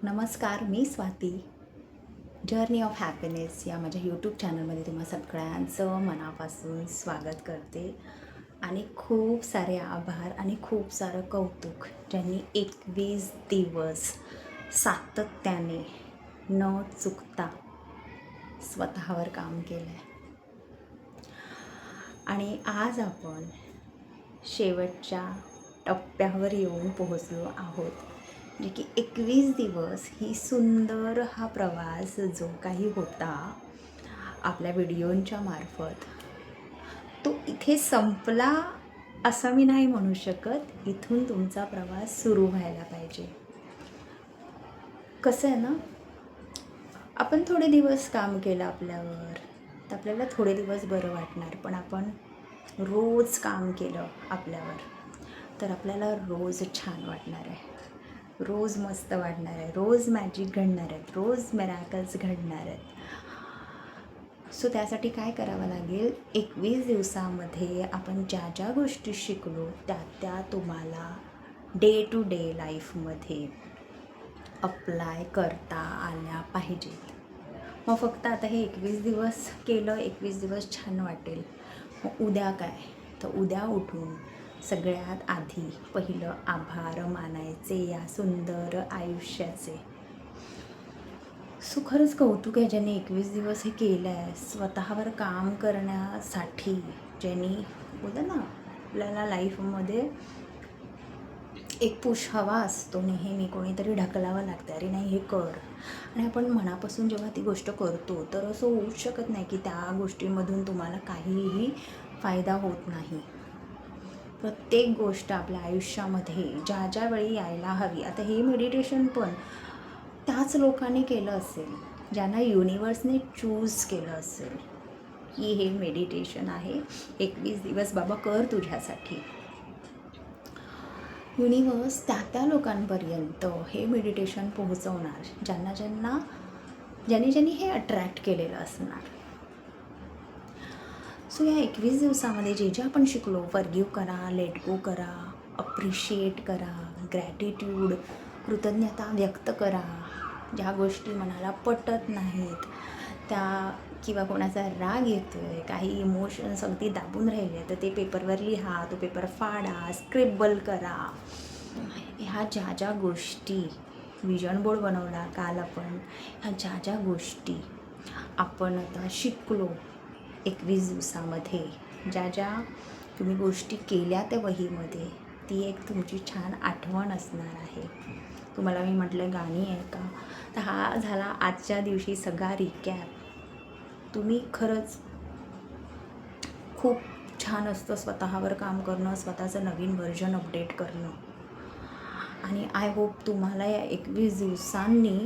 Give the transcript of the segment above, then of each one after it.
नमस्कार, मी Swati. Journey of happiness या माझ्या यूट्यूब चॅनलमध्ये तुम्हा सगळ्यांचं मनापासून स्वागत करते आणि खूप सारे आभार आणि खूप सारं कौतुक ज्यांनी 21 दिवस सातत्याने न चुकता स्वतःवर काम केलं आहे. आणि आज आपण शेवटच्या टप्प्यावर येऊन पोहोचलो आहोत, जे की 21 दिवस ही सुंदर हा प्रवास जो काही होता आपल्या व्हिडिओंच्या मार्फत, तो इथे संपला असं मी नाही म्हणू शकत. इथून तुमचा प्रवास सुरू व्हायला पाहिजे. कसं आहे ना, आपण थोडे दिवस काम केलं आपल्यावर तर आपल्याला थोडे दिवस बरं वाटणार, पण आपण रोज काम केलं आपल्यावर तर आपल्याला रोज छान वाटणार आहे, रोज मस्त वाटणार आहे, रोज मॅजिक घडणार आहेत, रोज मिरॅकल्स घडणार आहेत. सो त्यासाठी काय करावं लागेल, 21 दिवसामध्ये आपण ज्या ज्या गोष्टी शिकलो त्या तुम्हाला डे टू डे लाईफमध्ये अप्लाय करता आल्या पाहिजेत. मग फक्त आता हे 21 दिवस केलं, 21 दिवस छान वाटेल. मग उद्या काय, तर उद्या उठून सगळ्यात आधी पहिलं आभार मानायचे या सुंदर आयुष्याचे. सो खरंच कौतुक आहे ज्यांनी 21 दिवस हे केलं आहे स्वतःवर काम करण्यासाठी. ज्यांनी बोलतात ना, आपल्याला लाईफमध्ये एक पुश हवा असतो नेहमी, कोणीतरी ढकलावं लागतं, अरे नाही हे कर. आणि आपण मनापासून जेव्हा ती गोष्ट करतो तर असं होऊच शकत नाही की त्या गोष्टीमधून तुम्हाला काहीही फायदा होत नाही. प्रत्येक गोष्ट आपल्या आयुष्यामध्ये ज्या ज्या वेळी यायला हवी. आता हे मेडिटेशन पण त्याच लोकांनी केलं असेल ज्यांना युनिवर्सने चूज केलं असेल की हे मेडिटेशन आहे, 21 दिवस बाबा कर तुझ्यासाठी. युनिवर्स त्या लोकांपर्यंत हे मेडिटेशन पोहोचवणार ज्यांनी हे अट्रॅक्ट केलेलं असणार. सो या 21 दिवसामध्ये जे जे आपण शिकलो, फॉरगिव्ह करा, लेट गो करा, अप्रिशिएट करा, ग्रॅटिट्यूड, कृतज्ञता व्यक्त करा. ज्या गोष्टी मनाला पटत नाहीत त्या, किंवा कोणाचा राग येतो आहे, काही इमोशन्स अगदी दाबून राहिले तर ते पेपरवर लिहा, तो पेपर फाडा, स्क्रिबल करा. ह्या ज्या ज्या गोष्टी, विजन बोर्ड बनवला काल आपण, ह्या ज्या ज्या गोष्टी आपण आता शिकलो 21 दिवसामध्ये, ज्या ज्या तुम्ही गोष्टी केल्या त्या वहीमध्ये, ती एक तुमची छान आठवण असणार आहे. तुम्हाला मी म्हटलं गाणी आहे का, तर हा झाला आजच्या दिवशी सगळा रिकॅप. तुम्ही खरंच खूप छान असतं स्वतःवर काम करणं, स्वतःचं नवीन व्हर्जन अपडेट करणं. आणि आय होप तुम्हाला या 21 दिवसांनी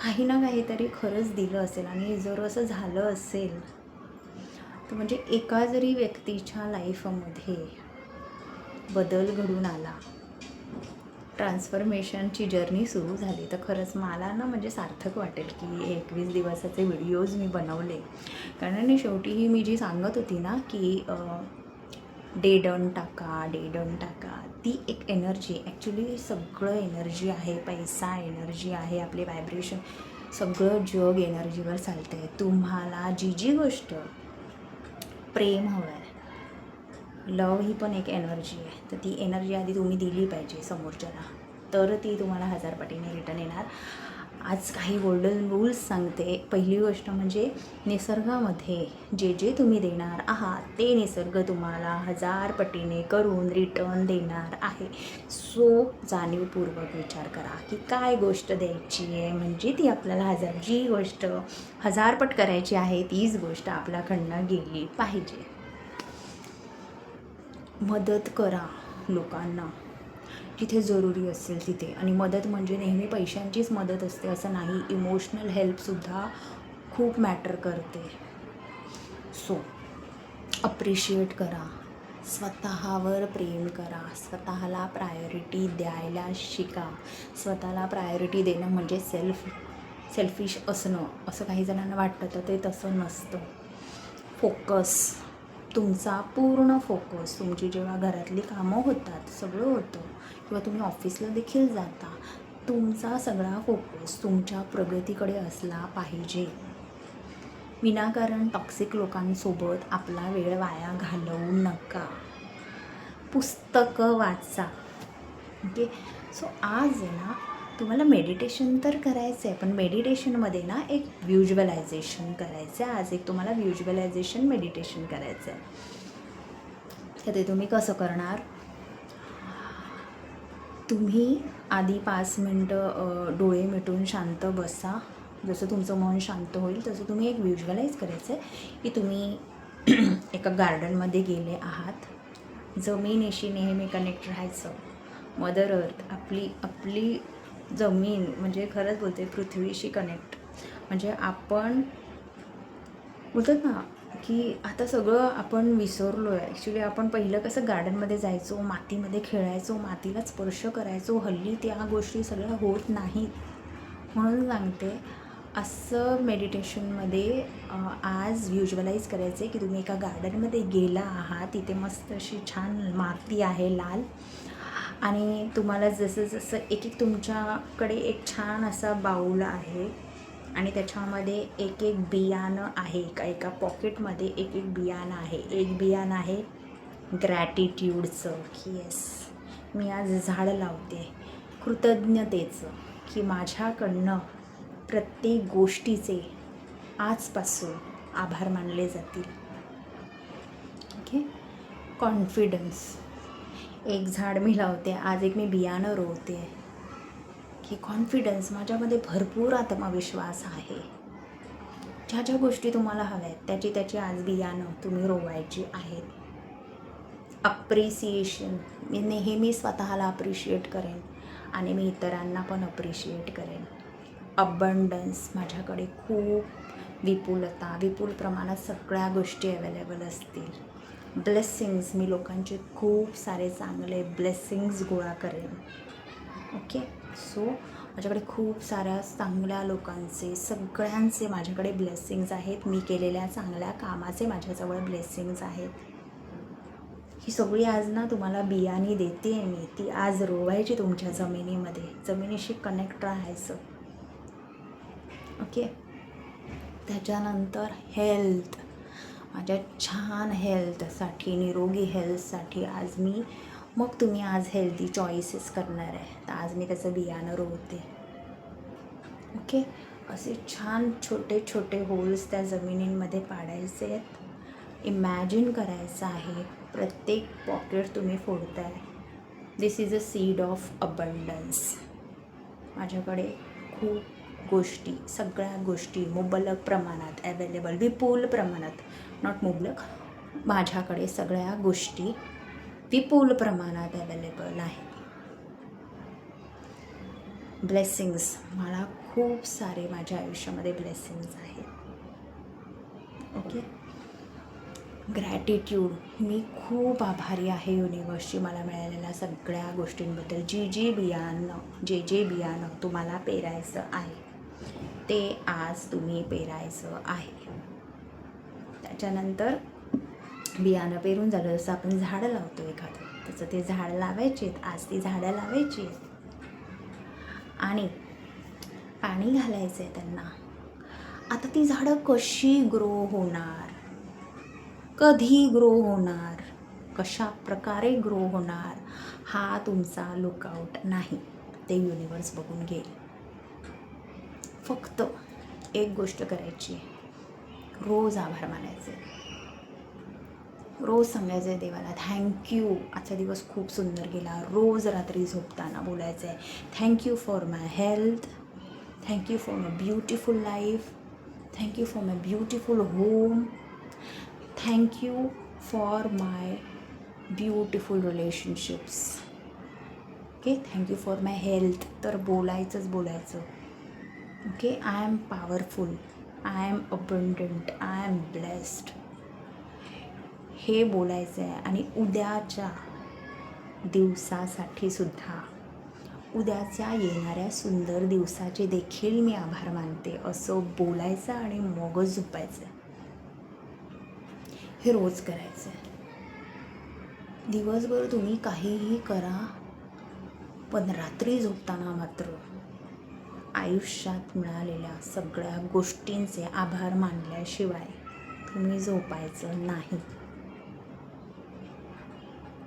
काही ना काहीतरी खरंच दिलं असेल. आणि जर असं झालं असेल तर म्हणजे एका जरी व्यक्तीच्या लाईफमध्ये बदल घडून आला, ट्रान्सफॉर्मेशनची जर्नी सुरू झाली, तर खरंच मला ना म्हणजे सार्थक वाटेल की 21 दिवसाचे व्हिडिओज मी बनवले. कारण शेवटी मी जी सांगत होती ना की डे डन टाका, डे डन टाका, ती एक एनर्जी, ॲक्च्युली सगळं एनर्जी आहे. पैसा एनर्जी आहे, आपले व्हायब्रेशन, सगळं जग एनर्जीवर चालतं आहे. तुम्हाला जी गोष्ट, प्रेम हवं आहे, लव ही पण एक एनर्जी आहे, तर ती एनर्जी आधी तुम्ही दिली पाहिजे समोरच्याला, तर ती तुम्हाला 1000 पटीने रिटर्न येणार. आज काही गोल्डन रूल्स सांगते. पहिली गोष्ट म्हणजे निसर्गामध्ये जे जे तुम्ही देणार आहात ते निसर्ग तुम्हाला 1000 पटीने करून रिटर्न देणार आहे. सो जाणीवपूर्वक विचार करा की काय गोष्ट द्यायची आहे, म्हणजे ती आपल्याला जी गोष्ट 1000 पट करायची आहे तीच गोष्ट आपल्याकडनं गेली पाहिजे. मदत करा लोकांना जिथे जरुरी असेल तिथे. आणि मदत म्हणजे नेहमी पैशांचीच मदत असते असं नाही, इमोशनल हेल्पसुद्धा खूप मॅटर करते. सो अप्रिशिएट करा, स्वतःवर प्रेम करा, स्वतःला प्रायोरिटी द्यायला शिका. स्वतःला प्रायोरिटी देणं म्हणजे सेल्फिश असणं असं काही जणांना वाटतं, तर ते तसं नसतं. फोकस, तुमचा पूर्ण फोकस, तुमची जेव्हा घरातली कामं होतात, सगळं होतं, किंवा तुम्ही ऑफिसला देखील जाता, तुमचा सगळा फोकस तुमच्या प्रगतीकडे असला पाहिजे. विनाकारण टॉक्सिक लोकांसोबत आपला वेळ वाया घालवू नका. पुस्तकं वाचा. ओके. सो आज आहे ना तुम्हाला मेडिटेशन तर करायचं आहे, पण मेडिटेशनमध्ये ना एक व्हिज्युअलायझेशन करायचं आहे. आज एक तुम्हाला व्हिज्युअलायझेशन मेडिटेशन करायचं आहे. तर ते तुम्ही कसं करणार? तुम्ही आधी 5 मिनटं डोळे मिटून शांत बसा. जसं तुमचं मन शांत होईल तसं तुम्ही एक व्हिज्युअलाइज करायचं आहे की तुम्ही एका गार्डनमध्ये गेले आहात. जमिनीशी नेहमी कनेक्ट राहायचं. मदर अर्थ आपली जमीन म्हणजे खरंच बोलते पृथ्वीशी कनेक्ट. म्हणजे आपण बोलतात ना की आता सगळं आपण विसरलो आहे. ॲक्च्युली आपण पहिलं कसं गार्डनमध्ये जायचो, मातीमध्ये खेळायचो, मातीला स्पर्श करायचो. हल्ली त्या गोष्टी सगळ्या होत नाहीत. म्हणून सांगते असं मेडिटेशनमध्ये आज व्हिज्युअलाइज करायचं आहे की तुम्ही एका गार्डनमध्ये गेला आहात. तिथे मस्त अशी छान माती आहे लाल, आणि तुम्हाला जसं एक तुमच्याकडे एक छान असा बाऊल आहे आणि त्याच्यामध्ये एक बियाणं आहे. एका पॉकेटमध्ये एक बियाणं आहे. एक बियाणं आहे ग्रॅटिट्यूडचं की येस मी आज झाड लावते, कृतज्ञतेचं की माझ्याकडनं प्रत्येक गोष्टीचे आजपासून आभार मानले जातील. ओके. कॉन्फिडन्स, एक झाड मी लावते, आज एक मी बियाणं रोवते की कॉन्फिडन्स, माझ्यामध्ये भरपूर आत्मविश्वास आहे. ज्या ज्या गोष्टी तुम्हाला हव्या आहेत त्याची आज बियाणं तुम्ही रोवायची आहेत. अप्रिसिएशन, मी नेहमी स्वतःला अप्रिशिएट करेन आणि मी इतरांना पण अप्रिशिएट करेन. अबंडन्स, माझ्याकडे खूप विपुल प्रमाणात सगळ्या गोष्टी अवेलेबल असतील. ब्लेसिंग्स, मी लोकांचे खूप सारे चांगले ब्लेसिंग्स गोळा करेन. ओके. सो माझ्याकडे खूप साऱ्या चांगल्या लोकांचे, सगळ्यांचे माझ्याकडे ब्लेसिंग्स आहेत. मी केलेल्या चांगल्या कामाचे माझ्याजवळ ब्लेसिंग्स आहेत. ही सगळी आज ना तुम्हाला बियाणी देते मी, ती आज रोवायची तुमच्या जमिनीमध्ये. जमिनीशी कनेक्ट राहायचं. ओके. त्याच्यानंतर हेल्थ, माझ्या छान हेल्थसाठी, निरोगी हेल्थसाठी आज मी, मग तुम्ही आज हेल्दी चॉईसेस करणार आहे तर आज मी त्याचं बियाणं रोवते. ओके. असे छान छोटे छोटे होल्स त्या जमिनींमध्ये पाडायचे आहेत. इमॅजिन करायचं आहे प्रत्येक पॉकेट तुम्ही फोडताय. This is a seed of abundance. माझ्याकडे खूप गोष्टी, सगळ्या गोष्टी मुबलक प्रमाणात अवेलेबल, विपुल प्रमाणात, नॉट मुबलक, माझ्याकडे सगळ्या गोष्टी विपुल प्रमाणात अवेलेबल आहेत. ब्लेसिंग्स, मला खूप सारे माझ्या आयुष्यामध्ये ब्लेसिंग्स आहेत. ओके. ग्रॅटिट्यूड, मी खूप आभारी आहे युनिवर्सची मला मिळालेल्या सगळ्या गोष्टींबद्दल. जे बियाणं तुम्हाला पेरायचं आहे ते आज तुम्ही पेरायचं आहे. त्याच्यानंतर बियाणं पेरून झालं, जसं आपण झाडं लावतो एखादं, तसं ते झाड लावायचे. आज ती झाडं लावायची आणि पाणी घालायचं आहे त्यांना. आता ती झाडं कशी ग्रो होणार, कधी ग्रो होणार, कशा प्रकारे ग्रो होणार, हा तुमचा लुकआउट नाही, ते युनिवर्स बघून घेईल. फक्त एक गोष्ट करायची, रोज आभार मानायचे. रोज सांगायचं आहे देवाला थँक्यू, आजचा दिवस खूप सुंदर गेला. रोज रात्री झोपताना बोलायचं आहे thank you for my health, thank you for my beautiful life, thank you for my beautiful home, thank you for my beautiful relationships. Okay. Thank you for my health, तर बोलायचं. Okay. I am powerful, I am abundant, I am blessed, हे बोलायचं आहे. आणि उद्याच्या दिवसासाठी सुद्धा, उद्याच्या येणाऱ्या सुंदर दिवसाचे देखील मी आभार मानते असं बोलायचं आणि मगच झोपायचं. हे रोज करायचं आहे. दिवसभर तुम्ही काहीही करा, पण रात्री झोपताना मात्र आयुष्यात मिळालेल्या सगळ्या गोष्टींचे आभार मानल्याशिवाय तुम्ही झोपायचं नाही.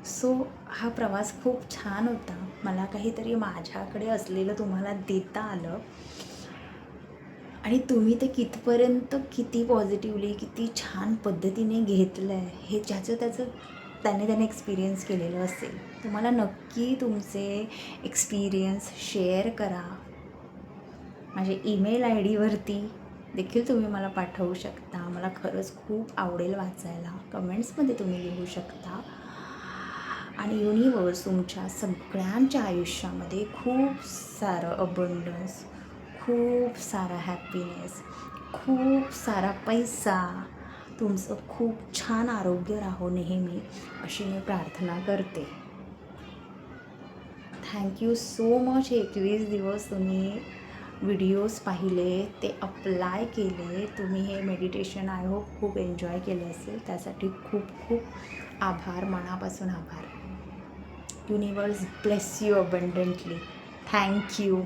सो हा प्रवास खूप छान होता. मला काहीतरी माझ्याकडे असलेलं तुम्हाला देता आलं आणि तुम्ही ते कितपर्यंत किती पॉझिटिव्हली किती छान पद्धतीने घेतलं आहे हे त्याचं त्याने एक्सपिरियन्स केलेलं असेल. तुम्हाला नक्की तुमचे एक्सपिरियन्स शेअर करा. माझे ईमेल ID देखील तुम्ही मला पाठवू शकता. मला खरंच खूप आवडेल वाचायला. कमेंट्समध्ये तुम्ही लिहू शकता. आणि युनिवर्स तुमच्या सगळ्यांच्या आयुष्यामध्ये खूप सारं अबंडन्स, खूप सारा हॅपीनेस, खूप सारा पैसा, तुमचं खूप छान आरोग्य राहो नेहमी, अशी मी प्रार्थना करते. Thank you so much. 21 दिवस तुम्ही व्हिडिओज पाहिले, ते अप्लाय केले, तुम्ही हे मेडिटेशन आय होप खूप एन्जॉय केलं असेल. त्यासाठी खूप खूप आभार, मनापासून आभार. Universe bless you abundantly. Thank you.